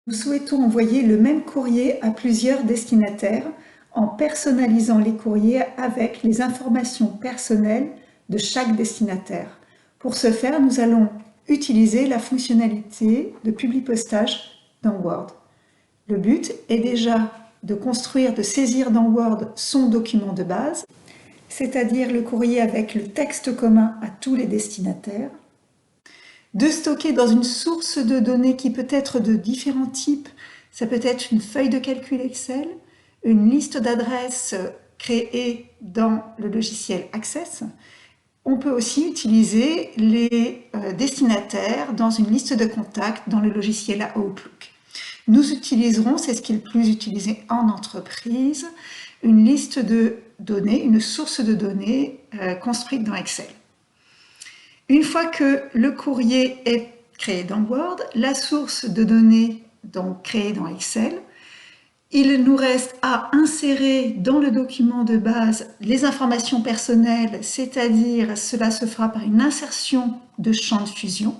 Nous souhaitons envoyer le même courrier à plusieurs destinataires en personnalisant les courriers avec les informations personnelles de chaque destinataire. Pour ce faire, nous allons utiliser la fonctionnalité de Publipostage dans Word. Le but est déjà de construire, de saisir dans Word son document de base, c'est-à-dire le courrier avec le texte commun à tous les destinataires, de stocker dans une source de données qui peut être de différents types. Ça peut être une feuille de calcul Excel, une liste d'adresses créée dans le logiciel Access. On peut aussi utiliser les destinataires dans une liste de contacts dans le logiciel Outlook. Nous utiliserons, c'est ce qui est le plus utilisé en entreprise, une liste de données, une source de données construite dans Excel. Une fois que le courrier est créé dans Word, la source de données donc créée dans Excel, il nous reste à insérer dans le document de base les informations personnelles, c'est-à-dire cela se fera par une insertion de champ de fusion.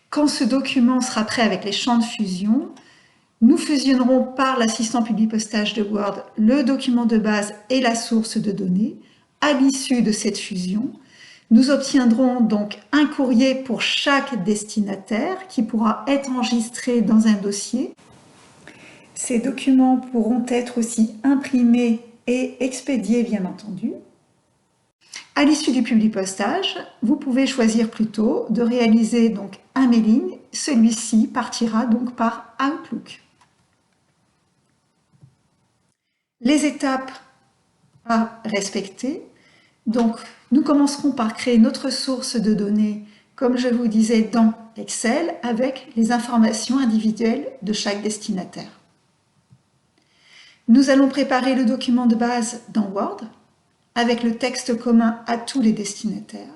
Quand ce document sera prêt avec les champs de fusion, nous fusionnerons par l'assistant Publipostage de Word le document de base et la source de données. À l'issue de cette fusion, nous obtiendrons donc un courrier pour chaque destinataire qui pourra être enregistré dans un dossier. Ces documents pourront être aussi imprimés et expédiés, bien entendu. À l'issue du Publipostage, vous pouvez choisir plutôt de réaliser donc un mailing. Celui-ci partira donc par Outlook. Les étapes à respecter. Donc, nous commencerons par créer notre source de données, comme je vous disais, dans Excel, avec les informations individuelles de chaque destinataire. Nous allons préparer le document de base dans Word, avec le texte commun à tous les destinataires.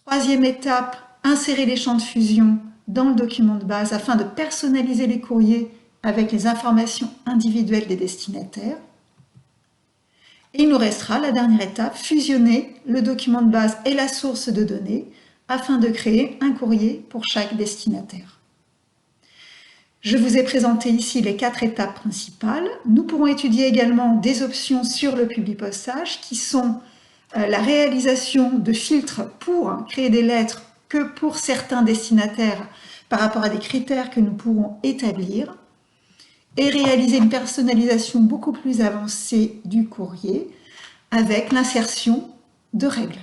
Troisième étape, insérer les champs de fusion dans le document de base afin de personnaliser les courriers avec les informations individuelles des destinataires. Et il nous restera la dernière étape, fusionner le document de base et la source de données afin de créer un courrier pour chaque destinataire. Je vous ai présenté ici les 4 étapes principales. Nous pourrons étudier également des options sur le Publipostage qui sont la réalisation de filtres pour créer des lettres que pour certains destinataires par rapport à des critères que nous pourrons établir, et réaliser une personnalisation beaucoup plus avancée du courrier avec l'insertion de règles.